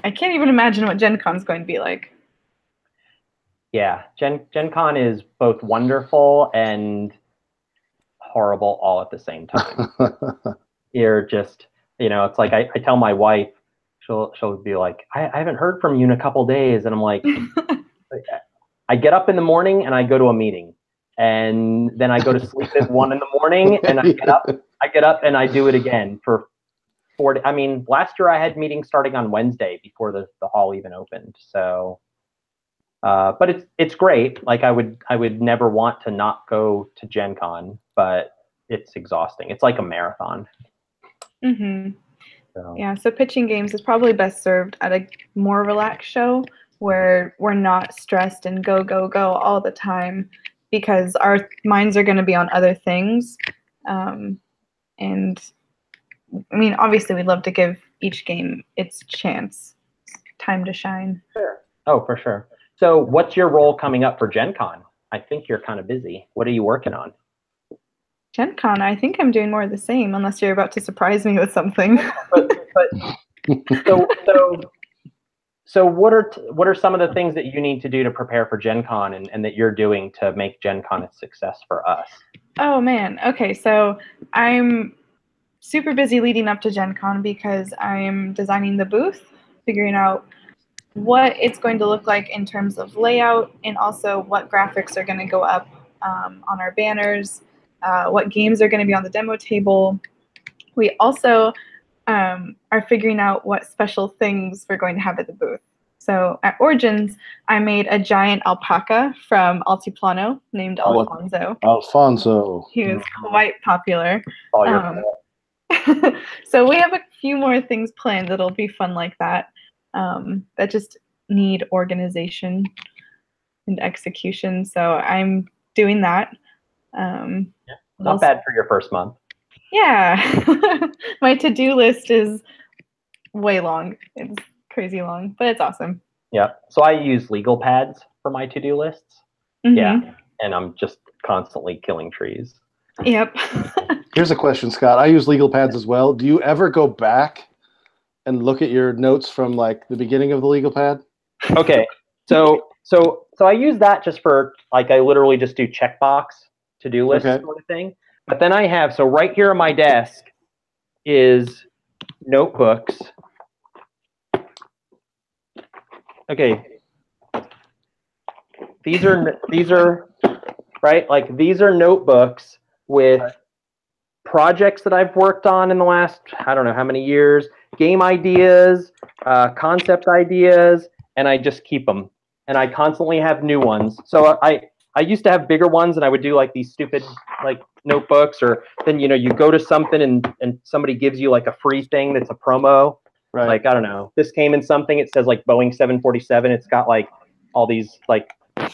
I can't even imagine what Gen Con's going to be like. Yeah, Gen Con is both wonderful and horrible all at the same time. You're just, it's like I tell my wife, she'll be like, I haven't heard from you in a couple days, and I'm like, I get up in the morning and I go to a meeting, and then I go to sleep at 1 in the morning, and I get up and I do it again for 4 days. I mean, last year I had meetings starting on Wednesday before the hall even opened. So, but it's great. Like I would never want to not go to Gen Con, but it's exhausting. It's like a marathon. Mm-hmm. So. Yeah, so pitching games is probably best served at a more relaxed show where we're not stressed and go all the time, because our minds are going to be on other things. And I mean, obviously we'd love to give each game its chance, time to shine. Sure. Oh, for sure. So what's your role coming up for Gen Con? I think you're kind of busy. What are you working on? Gen Con, I think I'm doing more of the same, unless you're about to surprise me with something. So what are some of the things that you need to do to prepare for Gen Con and that you're doing to make Gen Con a success for us? Oh man, okay, so I'm super busy leading up to Gen Con because I'm designing the booth, figuring out what it's going to look like in terms of layout, and also what graphics are going to go up on our banners, what games are going to be on the demo table. We also are figuring out what special things we're going to have at the booth. So at Origins, I made a giant alpaca from Altiplano named Alfonso. Alfonso. He was quite popular. All your So we have a few more things planned that'll be fun like that, that just need organization and execution. So I'm doing that. Not bad for your first month. Yeah. My to-do list is way long. It's crazy long, but it's awesome. Yeah. So I use legal pads for my to-do lists. Mm-hmm. Yeah. And I'm just constantly killing trees. Yep. Here's a question, Scott. I use legal pads as well. Do you ever go back and look at your notes from like the beginning of the legal pad? Okay. So I use that just for like, I literally just do checkbox to-do list sort of thing. But then I have, so right here on my desk is notebooks. Okay. These are right, like these are notebooks with projects that I've worked on in the last, I don't know how many years, game ideas, concept ideas, and I just keep them. And I constantly have new ones. So I used to have bigger ones, and I would do like these stupid like notebooks, or then you go to something and somebody gives you like a free thing that's a promo. Right. Like, I don't know, this came in something, it says like Boeing 747. It's got like all these like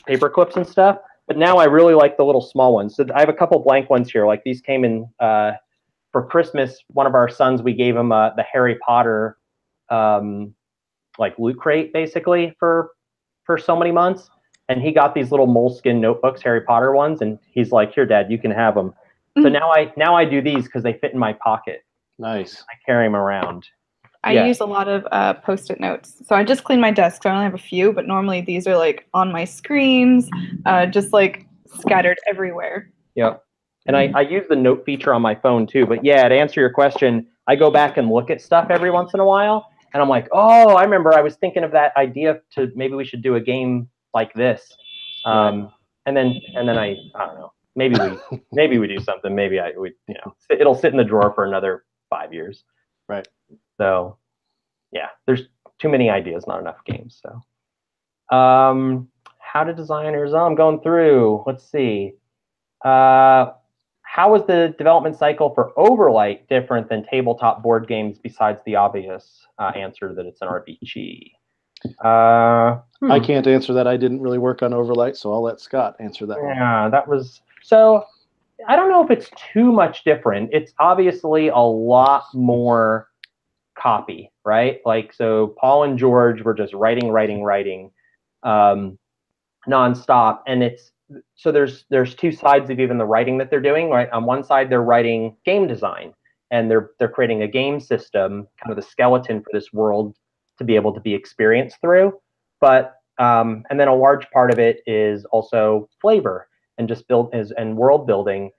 paper clips and stuff. But now I really like the little small ones. So I have a couple blank ones here. Like these came in for Christmas. One of our sons, we gave him the Harry Potter like loot crate basically for so many months. And he got these little moleskin notebooks, Harry Potter ones. And he's like, here, Dad, you can have them. So now I do these because they fit in my pocket. Nice. I carry them around. I use a lot of Post-it notes. So I just cleaned my desk. So I only have a few, but normally these are like on my screens, just like scattered everywhere. Yep. And I use the note feature on my phone too. But yeah, to answer your question, I go back and look at stuff every once in a while. And I'm like, oh, I remember I was thinking of that idea to maybe we should do a game like this. And then I don't know, maybe we do something. Maybe it'll sit in the drawer for another 5 years. Right. So, yeah, there's too many ideas, not enough games. So, how how do designers? Oh, I'm going through. Let's see. How was the development cycle for Overlight different than tabletop board games besides the obvious answer that it's an RPG? I can't answer that. I didn't really work on Overlight, so I'll let Scott answer that one. Yeah, that was so. I don't know if it's too much different. It's obviously a lot more copy, right? Like, so Paul and George were just writing, nonstop, and it's so there's two sides of even the writing that they're doing, right? On one side, they're writing game design, and they're creating a game system, kind of the skeleton for this world to be able to be experienced through. But and then a large part of it is also flavor and just and world building.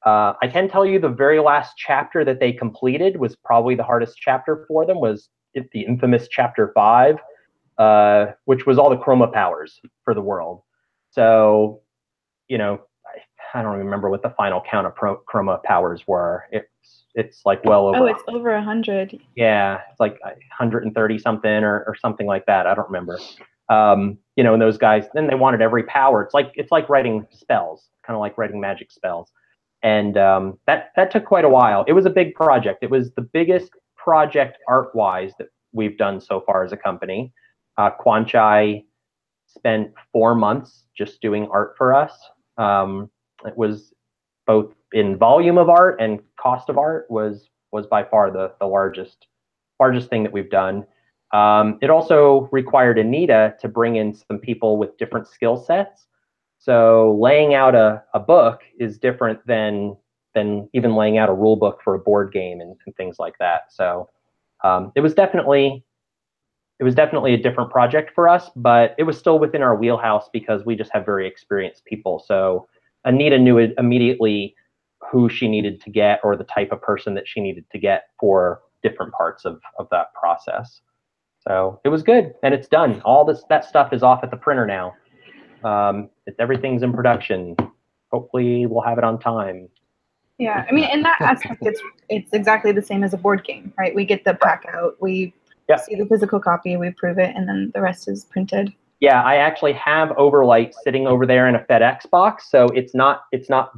I can tell you the very last chapter that they completed was probably the hardest chapter for them, was the infamous chapter 5, which was all the chroma powers for the world. So, you know, I don't remember what the final count of chroma powers were. It's like well over. Oh, it's over 100. Yeah, it's like 130 something or something like that. I don't remember. You know, and those guys, then they wanted every power. It's like writing spells, kind of like writing magic spells. And that took quite a while. It was a big project. It was the biggest project art-wise that we've done so far as a company. Quanchai spent 4 months just doing art for us. It was both in volume of art and cost of art was by far the largest thing that we've done. It also required Anita to bring in some people with different skill sets. So laying out a book is different than even laying out a rule book for a board game and things like that. So it was definitely a different project for us, but it was still within our wheelhouse because we just have very experienced people. So Anita knew immediately who she needed to get, or the type of person that she needed to get for different parts of that process. So it was good, and it's done. All that stuff is off at the printer now. Everything's in production. Hopefully we'll have it on time. Yeah, I mean, in that aspect, it's exactly the same as a board game, right? We get the pack out, we see the physical copy, we prove it, and then the rest is printed. Yeah, I actually have Overlight sitting over there in a FedEx box, so it's not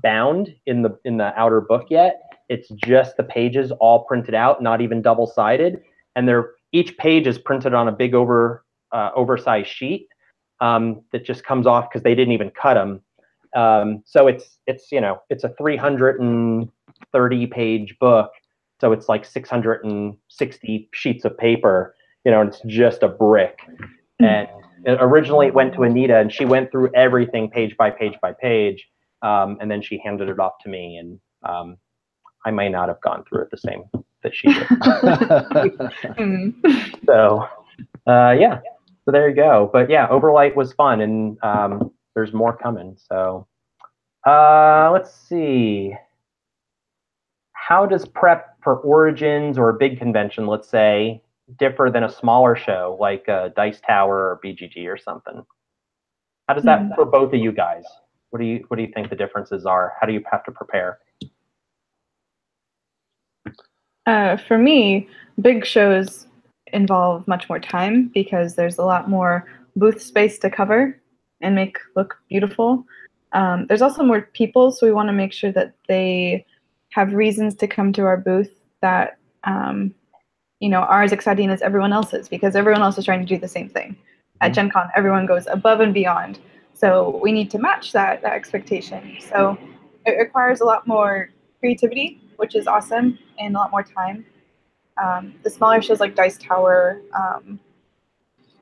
bound in the outer book yet. It's just the pages all printed out, not even double-sided, and each page is printed on a big oversized sheet that just comes off because they didn't even cut them. So it's a 330-page book, so it's like 660 sheets of paper, and it's just a brick. And originally it went to Anita, and she went through everything page by page by page, and then she handed it off to me, and I may not have gone through it the same that she did. So yeah, so there you go. But yeah, Overlight was fun, and there's more coming. So let's see. How does prep for Origins or a big convention, let's say, differ than a smaller show like Dice Tower or BGG or something? How does that for both of you guys? What do you think the differences are? How do you have to prepare? For me, big shows involve much more time because there's a lot more booth space to cover and make look beautiful. There's also more people, so we want to make sure that they have reasons to come to our booth that are as exciting as everyone else's, because everyone else is trying to do the same thing. At Gen Con, everyone goes above and beyond, so we need to match that expectation. So it requires a lot more creativity, which is awesome, and a lot more time. The smaller shows like Dice Tower,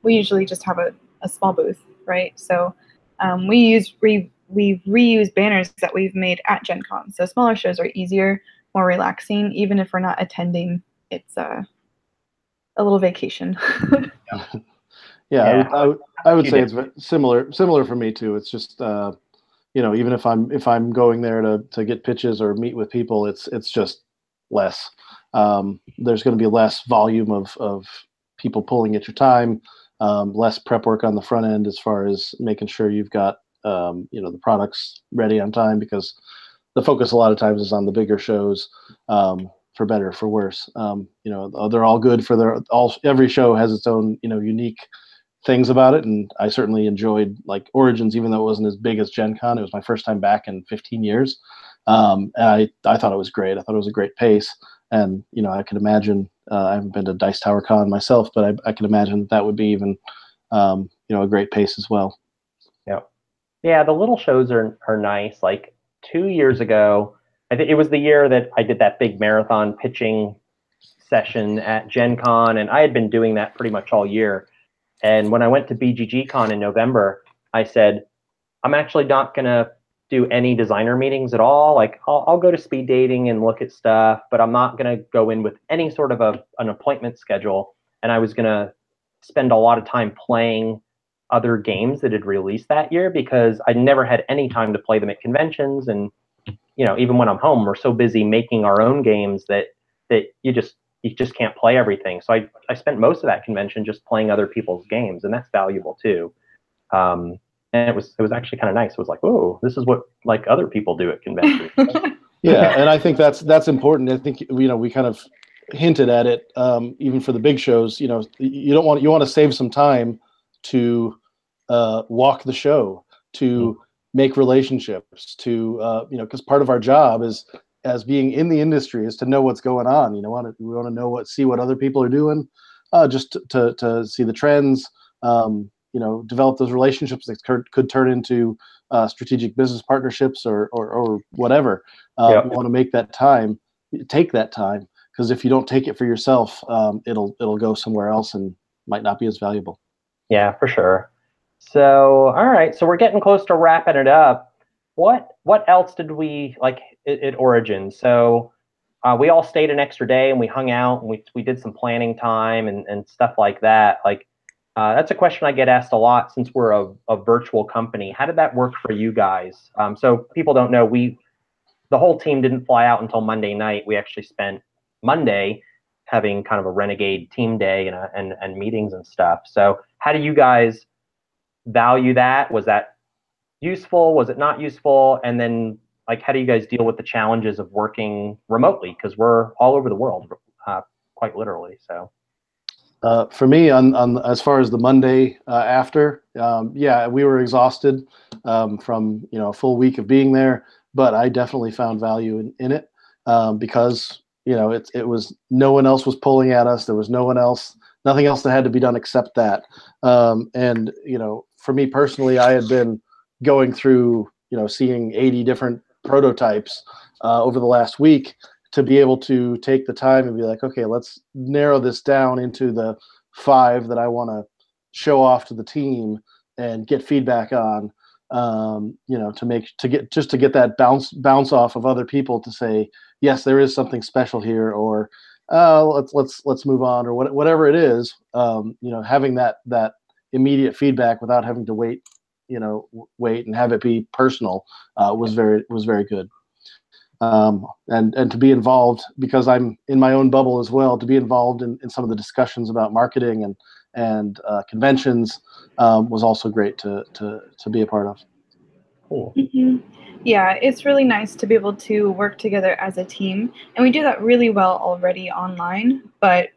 we usually just have a small booth, right? So we reuse banners that we've made at Gen Con. So smaller shows are easier, more relaxing. Even if we're not attending, it's a little vacation. Yeah, I would say it's similar for me too. It's just even if I'm going there to get pitches or meet with people, it's just less. There's going to be less volume of people pulling at your time, less prep work on the front end as far as making sure you've got the products ready on time, because the focus a lot of times is on the bigger shows, for better or for worse. They're all good for every show has its own unique things about it, and I certainly enjoyed like Origins, even though it wasn't as big as Gen Con. It was my first time back in 15 years, and I thought it was great. I thought it was a great pace, and I could imagine. I haven't been to Dice Tower Con myself, but I can imagine that would be even a great pace as well. Yeah, the little shows are nice. Like 2 years ago, I think it was the year that I did that big marathon pitching session at Gen Con, and I had been doing that pretty much all year. And when I went to BGG Con in November, I said, I'm actually not going to do any designer meetings at all. Like I'll go to speed dating and look at stuff, but I'm not going to go in with any sort of an appointment schedule. And I was going to spend a lot of time playing other games that had released that year because I never had any time to play them at conventions. And, even when I'm home, we're so busy making our own games that you just can't play everything. So I spent most of that convention just playing other people's games, and that's valuable too. And it was actually kind of nice. It was like, oh, this is what like other people do at conventions. Yeah, and I think that's important. I think we kind of hinted at it even for the big shows. You want to save some time to walk the show, to make relationships, to because part of our job is as being in the industry is to know what's going on. We want to see what other people are doing, just to see the trends. Develop those relationships that could turn into strategic business partnerships or whatever. You want to make that time, take that time, because if you don't take it for yourself, it'll go somewhere else and might not be as valuable. Yeah, for sure. So, all right. So we're getting close to wrapping it up. What else did we like at Origins? So we all stayed an extra day and we hung out and we did some planning time and stuff like that. Like that's a question I get asked a lot since we're a virtual company. How did that work for you guys? So people don't know, the whole team didn't fly out until Monday night. We actually spent Monday having kind of a Renegade team day and meetings and stuff. So how do you guys value that? Was that useful? Was it not useful? And then like, how do you guys deal with the challenges of working remotely? Because we're all over the world, quite literally. So for me, on as far as the Monday after, we were exhausted from a full week of being there, but I definitely found value in it because it was no one else was pulling at us. There was nothing else that had to be done except that. And for me personally, I had been going through seeing 80 different prototypes over the last week to be able to take the time and be like, okay, let's narrow this down into the 5 that I want to show off to the team and get feedback on. To get that bounce off of other people to say, yes, there is something special here, or let's move on, or whatever it is. Having that immediate feedback without having to wait and have it be personal was very good. And to be involved, because I'm in my own bubble as well, to be involved in some of the discussions about marketing and conventions was also great to be a part of. Cool. Mm-hmm. Yeah, it's really nice to be able to work together as a team, and we do that really well already online, but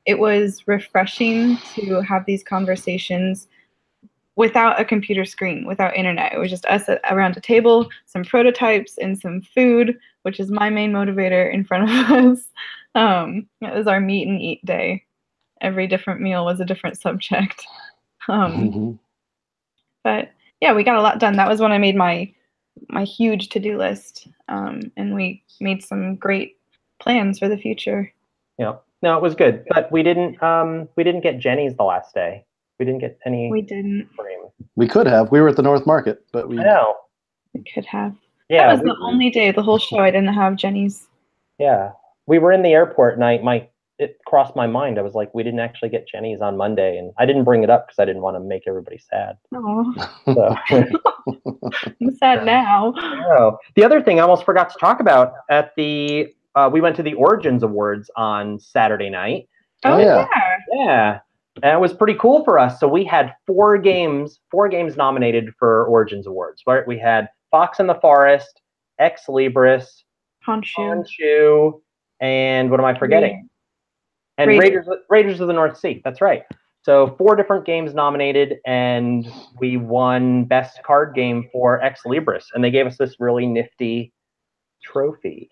it was refreshing to have these conversations without a computer screen, without internet. It was just us around a table, some prototypes, and some food, which is my main motivator in front of us. It was our meet and eat day. Every different meal was a different subject. But yeah, we got a lot done. That was when I made my huge to-do list, and we made some great plans for the future. Yeah, no, it was good, but we didn't get Jenny's the last day. We didn't get any. We didn't. Cream. We could have. We were at the North Market, but I know. We could have. Yeah, that was the only day of the whole show I didn't have Jenny's. Yeah, we were in the airport, and it crossed my mind. I was like, we didn't actually get Jenny's on Monday, and I didn't bring it up because I didn't want to make everybody sad. Oh, so. I'm sad now. Oh. The other thing I almost forgot to talk about we went to the Origins Awards on Saturday night. Oh yeah. Yeah. And it was pretty cool for us. So we had 4 games nominated for Origins Awards. Right? We had Fox in the Forest, Ex Libris, Honshu, and what am I forgetting? And Raiders of the North Sea. That's right. So 4 different games nominated, and we won Best Card Game for Ex Libris, and they gave us this really nifty trophy.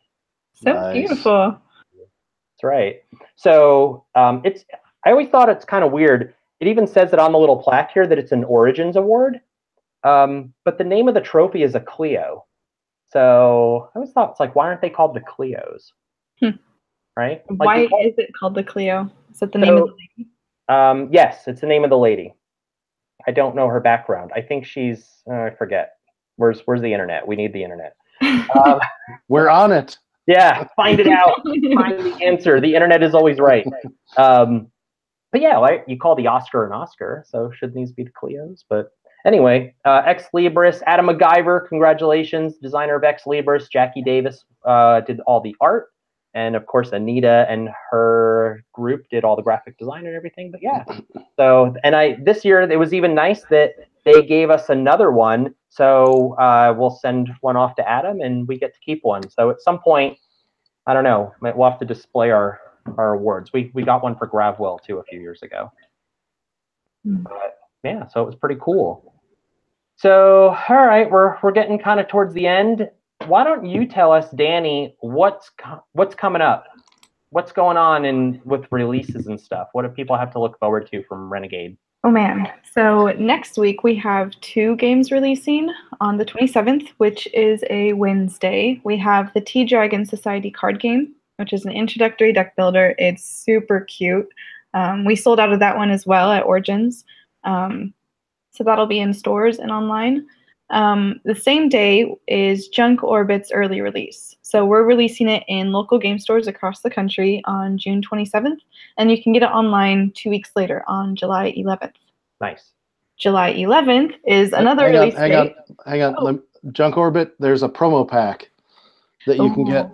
So Nice. beautiful. That's right. So I always thought it's kind of weird. It even says it on the little plaque here that it's an Origins Award, but the name of the trophy is a Clio. So I always thought, it's like, why aren't they called the Clios? Right? Why is it called the Clio? Is that the name of the lady? Yes, it's the name of the lady. I don't know her background. I think she's, I forget. Where's the internet? We need the internet. We're on it. Yeah, find it out. Find the answer. The internet is always right. But yeah, like, you call the Oscar an Oscar, so shouldn't these be the Clios? But anyway, Ex Libris, Adam MacGyver, congratulations, designer of Ex Libris. Jackie Davis did all the art. And of course, Anita and her group did all the graphic design and everything. But yeah, so, and this year it was even nice that they gave us another one. So we'll send one off to Adam and we get to keep one. So at some point, I don't know, we'll have to display our awards. We got one for Gravwell too a few years ago. But yeah, so it was pretty cool. So, all right, we're getting kind of towards the end. Why don't you tell us, Danny, what's coming up? What's going on with releases and stuff? What do people have to look forward to from Renegade? Oh man. So next week we have 2 games releasing on the 27th, which is a Wednesday. We have the T-Dragon Society card game, which is an introductory deck builder. It's super cute. We sold out of that one as well at Origins. So that'll be in stores and online. The same day is Junk Orbit's early release. So we're releasing it in local game stores across the country on June 27th, and you can get it online 2 weeks later on July 11th. Nice. July 11th is another release date. Hang on. Junk Orbit, there's a promo pack that you can get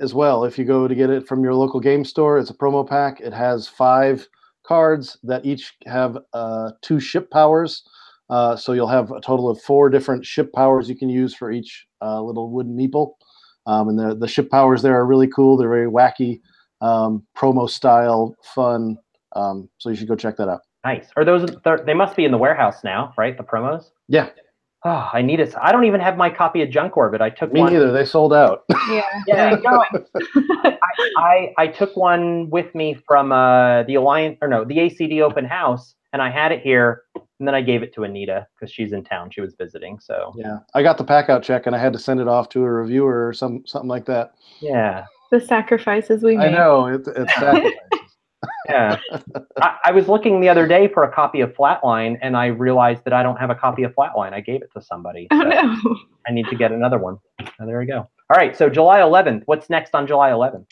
as well. If you go to get it from your local game store, it's a promo pack. It has 5 cards that each have 2 ship powers. So you'll have a total of 4 different ship powers you can use for each little wooden meeple. And the ship powers there are really cool. They're very wacky, promo style, fun. So you should go check that out. Nice. Are those? They must be in the warehouse now, right? The promos. Yeah. Oh, I need it. I don't even have my copy of Junk Orbit. I took one. Me neither. They sold out. Yeah. No, I took one with me from the Alliance, or no, the ACD open house, and I had it here, and then I gave it to Anita because she's in town. She was visiting, so. Yeah, I got the pack out check, and I had to send it off to a reviewer or something like that. Yeah. The sacrifices we make. I know it's sacrifices. Yeah. I was looking the other day for a copy of Flatline, and I realized that I don't have a copy of Flatline. I gave it to somebody. Oh, so no. I need to get another one. Oh, there we go. All right, so July 11th. What's next on July 11th?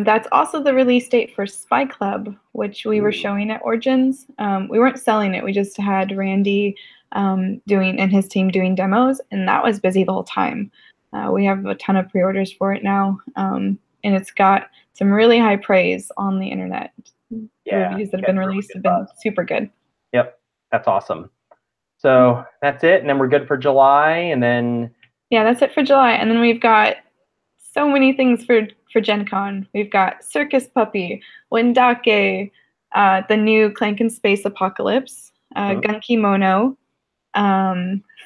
That's also the release date for Spy Club, which we were showing at Origins. We weren't selling it. We just had Randy and his team doing demos, and that was busy the whole time. We have a ton of pre-orders for it now, and it's got some really high praise on the internet. Yeah, reviews that have been released have been super good. Yep, that's awesome. So that's it, and then we're good for July, and then yeah, that's it for July, and then we've got so many things for Gen Con. We've got Circus Puppy, Windake, the new Clank and Space Apocalypse, Gunky Mono,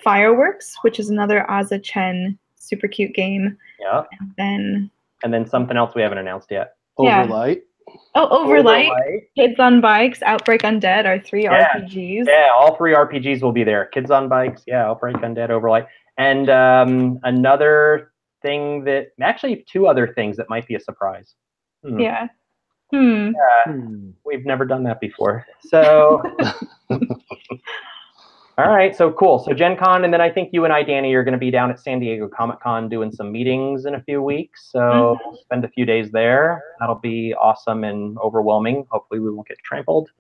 Fireworks, which is another Aza Chen super cute game. Yeah. And then something else we haven't announced yet. Overlight. Oh, Overlight, Kids on Bikes, Outbreak Undead are 3 RPGs. Yeah, all 3 RPGs will be there. Kids on Bikes, Outbreak Undead, Overlight. And another thing actually 2 other things that might be a surprise. Yeah. We've never done that before. So, all right, so cool. So Gen Con, and then I think you and I, Danny, are going to be down at San Diego Comic-Con doing some meetings in a few weeks. So spend a few days there. That'll be awesome and overwhelming. Hopefully we won't get trampled.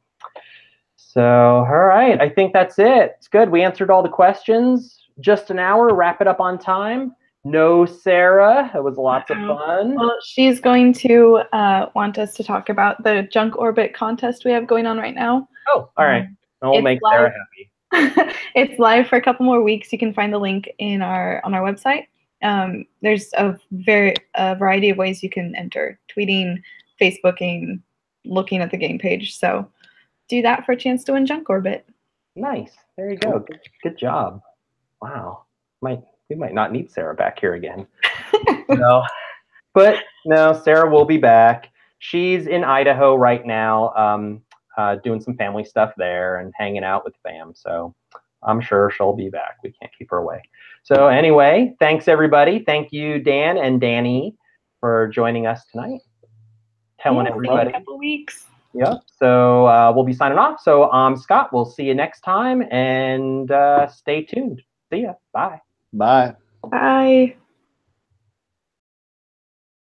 So, all right, I think that's it. It's good. We answered all the questions. Just an hour, wrap it up on time. No, Sarah. It was lots of fun. Well, she's going to want us to talk about the Junk Orbit contest we have going on right now. Oh, all right. We'll make Sarah happy. It's live for a couple more weeks. You can find the link on our website. There's a variety of ways you can enter: tweeting, Facebooking, looking at the game page. So do that for a chance to win Junk Orbit. Nice. There you go. Good job. Wow. We might not need Sarah back here again. No. But no, Sarah will be back. She's in Idaho right now, doing some family stuff there and hanging out with fam. So I'm sure she'll be back. We can't keep her away. So anyway, thanks everybody. Thank you, Dan and Danny, for joining us tonight. Telling everybody. In a couple weeks. Yep. So we'll be signing off. So Scott, we'll see you next time, and stay tuned. See ya. Bye. Bye. Bye.